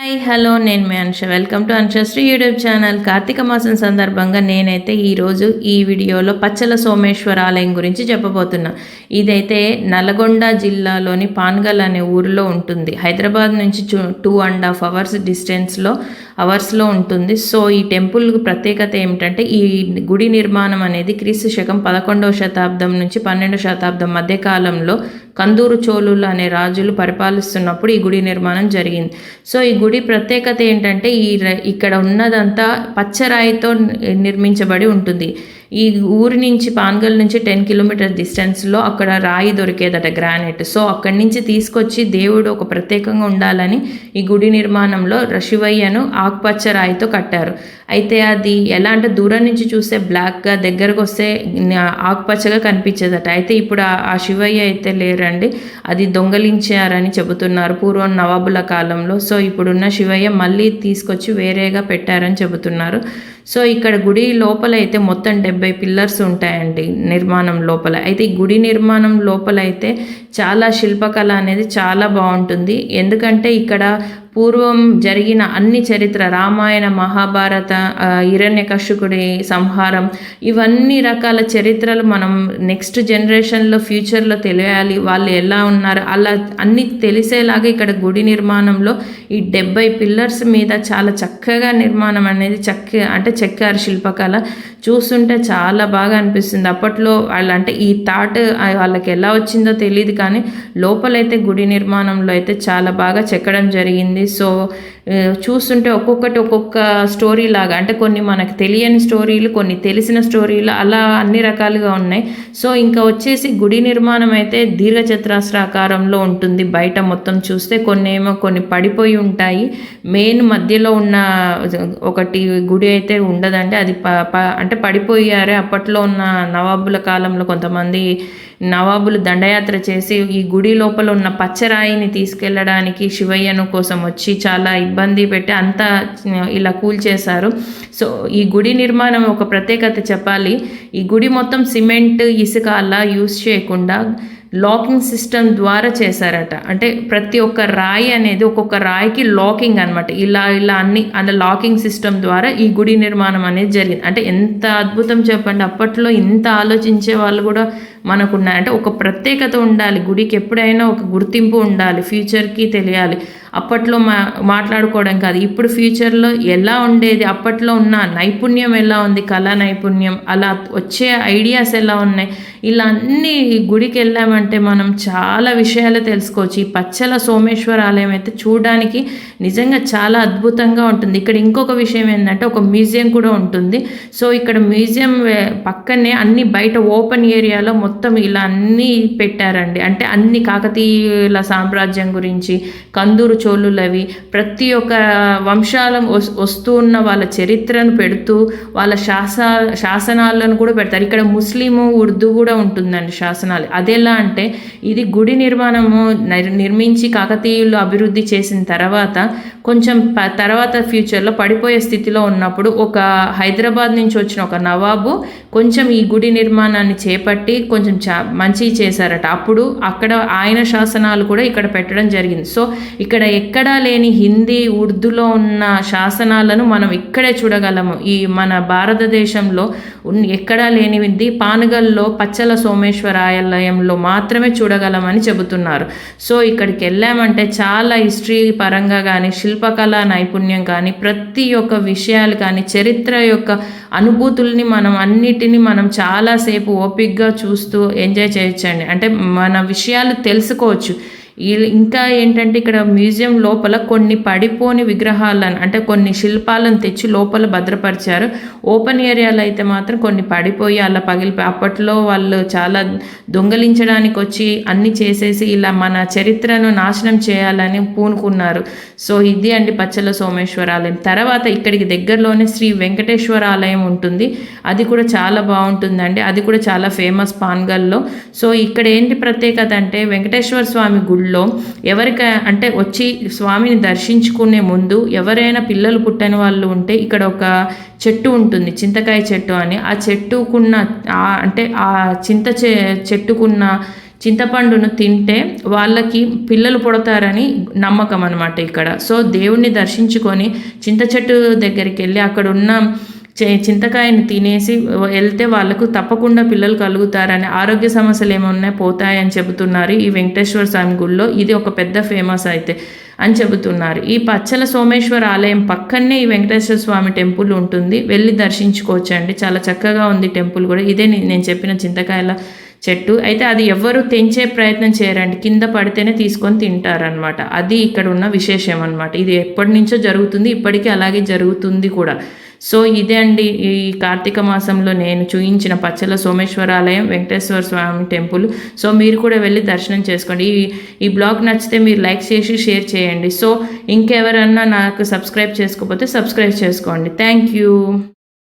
Hi hello నేను మీ Anusha. Welcome to Anushashri YouTube channel. Karthika మాసం సందర్భంగా నేనైతే ఈరోజు ఈ వీడియోలో పచ్చల సోమేశ్వర ఆలయం గురించి చెప్పబోతున్నా. ఇదైతే నల్గొండ జిల్లాలోని పాన్గల్ అనే ఊరిలో ఉంటుంది. హైదరాబాద్ నుంచి 2.5 అవర్స్ అవర్స్లో ఉంటుంది. సో ఈ టెంపుల్ ప్రత్యేకత ఏమిటంటే ఈ గుడి నిర్మాణం అనేది క్రీస్తు శకం 11వ శతాబ్దం నుంచి 12వ శతాబ్దం మధ్యకాలంలో కందూరు చోళులు అనే రాజులు పరిపాలిస్తున్నప్పుడు ఈ గుడి నిర్మాణం జరిగింది. సో ఈ గుడి ప్రత్యేకత ఏంటంటే ఇక్కడ ఉన్నదంతా పచ్చరాయితో నిర్మించబడి ఉంటుంది. ఈ ఊరి నుంచి పాన్గల్ నుంచి 10 కిలోమీటర్ డిస్టెన్స్లో అక్కడ రాయి దొరికేదట, గ్రానైట్. సో అక్కడి నుంచి తీసుకొచ్చి దేవుడు ఒక ప్రత్యేకంగా ఉండాలని ఈ గుడి నిర్మాణంలో శివయ్యను ఆకుపచ్చ రాయితో కట్టారు. అయితే అది ఎలా అంటే దూరం నుంచి చూస్తే బ్లాక్గా, దగ్గరకు వస్తే ఆకుపచ్చగా కనిపించేదట. అయితే ఇప్పుడు ఆ శివయ్య అయితే లేరండి, అది దొంగలించారని చెబుతున్నారు పూర్వం నవాబుల కాలంలో. సో ఇప్పుడున్న శివయ్య మళ్ళీ తీసుకొచ్చి వేరేగా పెట్టారని చెబుతున్నారు. సో ఇక్కడ గుడి లోపల అయితే మొత్తం 70 పిల్లర్స్ ఉంటాయండి నిర్మాణం లోపల. అయితే ఈ గుడి నిర్మాణం లోపల అయితే చాలా శిల్పకళ అనేది చాలా బాగుంటుంది. ఎందుకంటే ఇక్కడ పూర్వం జరిగిన అన్ని చరిత్ర, రామాయణ, మహాభారత, హిరణ్యకశిపుడి సంహారం, ఇవన్నీ రకాల చరిత్రలు మనం నెక్స్ట్ జనరేషన్లో ఫ్యూచర్లో తెలియాలి, వాళ్ళు ఎలా ఉన్నారు అలా అన్నీ తెలిసేలాగా ఇక్కడ గుడి నిర్మాణంలో ఈ 70 పిల్లర్స్ మీద చాలా చక్కగా నిర్మాణం అనేది చెక్కారు. శిల్పకళ చూస్తుంటే చాలా బాగా అనిపిస్తుంది. అప్పట్లో అంటే ఈ థాట్ వాళ్ళకి ఎలా వచ్చిందో తెలియదు, కానీ లోపలైతే గుడి నిర్మాణంలో అయితే చాలా బాగా చెక్కడం జరిగింది. సో చూస్తుంటే ఒక్కొక్క స్టోరీ లాగా, అంటే కొన్ని మనకు తెలియని స్టోరీలు, కొన్ని తెలిసిన స్టోరీలు, అలా అన్ని రకాలుగా ఉన్నాయి. సో ఇంకా వచ్చేసి గుడి నిర్మాణం అయితే దీర్ఘచతురస్రాకారంలో ఉంటుంది. బయట మొత్తం చూస్తే కొన్ని పడిపోయి ఉంటాయి. మెయిన్ మధ్యలో ఉన్న ఒకటి గుడి అయితే ఉండదండి, అది అంటే పడిపోయారే. అప్పట్లో ఉన్న నవాబుల కాలంలో కొంతమంది నవాబులు దండయాత్ర చేసి ఈ గుడి లోపల ఉన్న పచ్చరాయిని తీసుకెళ్ళడానికి శివయ్యను కోసం వచ్చి చాలా ఇబ్బంది పెట్టి అంతా ఇలా కూల్చేశారు. సో ఈ గుడి నిర్మాణం ఒక ప్రత్యేకత చెప్పాలి. ఈ గుడి మొత్తం సిమెంట్, ఇసుక అలా యూజ్ చేయకుండా లాకింగ్ సిస్టమ్ ద్వారా చేశారట. అంటే ప్రతి ఒక్క రాయి అనేది ఒక్కొక్క రాయికి లాకింగ్ అనమాట. ఇలా అన్ని లాకింగ్ సిస్టమ్ ద్వారా ఈ గుడి నిర్మాణం అనేది జరిగింది. అంటే ఎంత అద్భుతం చెప్పండి. అప్పట్లో ఇంత ఆలోచించే వాళ్ళు కూడా మనకున్నారు. అంటే ఒక ప్రత్యేకత ఉండాలి గుడికి, ఎప్పుడైనా ఒక గుర్తింపు ఉండాలి, ఫ్యూచర్కి తెలియాలి. అప్పట్లో మాట్లాడుకోవడం కాదు, ఇప్పుడు ఫ్యూచర్లో ఎలా ఉండేది, అప్పట్లో ఉన్న నైపుణ్యం ఎలా ఉంది, కళా నైపుణ్యం, అలా వచ్చే ఐడియాస్ ఎలా ఉన్నాయి, ఇలా అన్ని గుడికి వెళ్ళామంటే మనం చాలా విషయాలు తెలుసుకోవచ్చు. ఈ పచ్చల సోమేశ్వర ఆలయం అయితే చూడడానికి నిజంగా చాలా అద్భుతంగా ఉంటుంది. ఇక్కడ ఇంకొక విషయం ఏంటంటే ఒక మ్యూజియం కూడా ఉంటుంది. సో ఇక్కడ మ్యూజియం పక్కనే అన్ని బయట ఓపెన్ ఏరియాలో మొత్తం ఇలా అన్నీ పెట్టారండి. అంటే అన్ని కాకతీయుల సామ్రాజ్యం గురించి, కందూరు చోళులవి, ప్రతి ఒక్క వంశాల వస్తూ ఉన్న వాళ్ళ చరిత్రను పెడుతూ వాళ్ళ శాసనాలను కూడా పెడతారు. ఇక్కడ ముస్లిము, ఉర్దూ కూడా ఉంటుందండి శాసనాలు. అదెలా అంటే ఇది గుడి నిర్మాణము నిర్మించి కాకతీయులు అభివృద్ధి చేసిన తర్వాత కొంచెం తర్వాత ఫ్యూచర్లో పడిపోయే స్థితిలో ఉన్నప్పుడు ఒక హైదరాబాద్ నుంచి వచ్చిన ఒక నవాబు కొంచెం ఈ గుడి నిర్మాణాన్ని చేపట్టి కొంచెం మంచి చేశారట. అప్పుడు అక్కడ ఆయన శాసనాలు కూడా ఇక్కడ పెట్టడం జరిగింది. సో ఇక్కడ ఎక్కడా లేని హిందీ, ఉర్దూలో ఉన్న శాసనాలను మనం ఇక్కడే చూడగలము. ఈ మన భారతదేశంలో ఎక్కడా లేనిది పానగల్లో పచ్చల సోమేశ్వర ఆలయంలో మాత్రమే చూడగలమని చెబుతున్నారు. సో ఇక్కడికి వెళ్ళామంటే చాలా హిస్టరీ పరంగా కానీ, శిల్పకళా నైపుణ్యం కానీ, ప్రతి ఒక్క విషయాలు కానీ, చరిత్ర యొక్క అనుభూతుల్ని అన్నిటినీ మనం చాలాసేపు ఓపిక్గా చూస్తూ ఎంజాయ్ చేయొచ్చండి. అంటే మన విషయాలు తెలుసుకోవచ్చు. ఇంకా ఏంటంటే ఇక్కడ మ్యూజియం లోపల కొన్ని పడిపోని విగ్రహాలను, అంటే కొన్ని శిల్పాలను తెచ్చి లోపల భద్రపరిచారు. ఓపెన్ ఏరియాలో అయితే మాత్రం కొన్ని పడిపోయి అలా పగిలిపోయి, అప్పట్లో వాళ్ళు చాలా దొంగలించడానికి వచ్చి అన్ని చేసేసి ఇలా మన చరిత్రను నాశనం చేయాలని పూనుకున్నారు. సో ఇది అండి పచ్చల సోమేశ్వర ఆలయం. తర్వాత ఇక్కడికి దగ్గరలోనే శ్రీ వెంకటేశ్వర ఆలయం ఉంటుంది. అది కూడా చాలా బాగుంటుందండి. అది కూడా చాలా ఫేమస్ పాన్గల్లో. సో ఇక్కడ ఏంటి ప్రత్యేకత అంటే వెంకటేశ్వర స్వామి గుడి ఎవరికి అంటే వచ్చి స్వామిని దర్శించుకునే ముందు ఎవరైనా పిల్లలు పుట్టని వాళ్ళు ఉంటే ఇక్కడ ఒక చెట్టు ఉంటుంది, చింతకాయ చెట్టు అని. ఆ చెట్టుకున్న అంటే ఆ చెట్టుకున్న చింతపండును తింటే వాళ్ళకి పిల్లలు పుడతారని నమ్మకం అనమాట ఇక్కడ. సో దేవుణ్ణి దర్శించుకొని చింత చెట్టు దగ్గరికి వెళ్ళి అక్కడ ఉన్న చింతకాయని తినేసి వెళ్తే వాళ్ళకు తప్పకుండా పిల్లలు కలుగుతారని, ఆరోగ్య సమస్యలు ఏమన్నా పోతాయని చెబుతున్నారు ఈ వెంకటేశ్వర స్వామి గుడిలో. ఇది ఒక పెద్ద ఫేమస్ అయితే అని చెబుతున్నారు. ఈ పచ్చల సోమేశ్వర ఆలయం పక్కనే ఈ వెంకటేశ్వర స్వామి టెంపుల్ ఉంటుంది, వెళ్ళి దర్శించుకోవచ్చండి. చాలా చక్కగా ఉంది టెంపుల్ కూడా. ఇదే నేను చెప్పిన చింతకాయల చెట్టు అయితే అది ఎవరు తెంచే ప్రయత్నం చేయరండి, కింద పడితేనే తీసుకొని తింటారనమాట. అది ఇక్కడ ఉన్న విశేషం అనమాట. ఇది ఎప్పటి నుంచో జరుగుతుంది, ఇప్పటికీ అలాగే జరుగుతుంది కూడా. సో ఇదే అండి ఈ కార్తీక మాసంలో నేను చూయించిన పచ్చల సోమేశ్వరాలయం వెంకటేశ్వర స్వామి టెంపుల్. సో మీరు కూడా వెళ్ళి దర్శనం చేసుకోండి. ఈ బ్లాగ్ నచ్చితే మీరు లైక్ చేసి షేర్ చేయండి. సో ఇంకెవరన్నా నాకు సబ్స్క్రైబ్ చేసుకోకపోతే సబ్స్క్రైబ్ చేసుకోండి. Thank you.